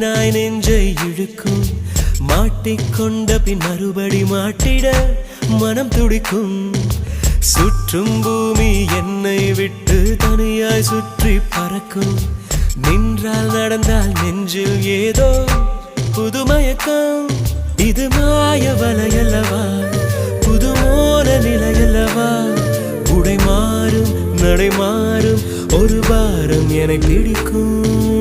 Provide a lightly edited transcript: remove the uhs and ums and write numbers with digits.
மீனாய் நெஞ்சை இழுக்கும் மாட்டிக்கொண்ட பின் மறுபடி மாட்டிட மனம் துடிக்கும் சுற்றும் பூமி என்னை விட்டு தனியாய் சுற்றி பறக்கும் நின்றால் நடந்தால் நெஞ்சில் ஏதோ புதுமயக்கம் இது மாய வலையல்லவா புதுமோன நிலையல்லவா உடை மாறும் நடை மாறும் ஒரு வாரம் என்னை பிடிக்கும்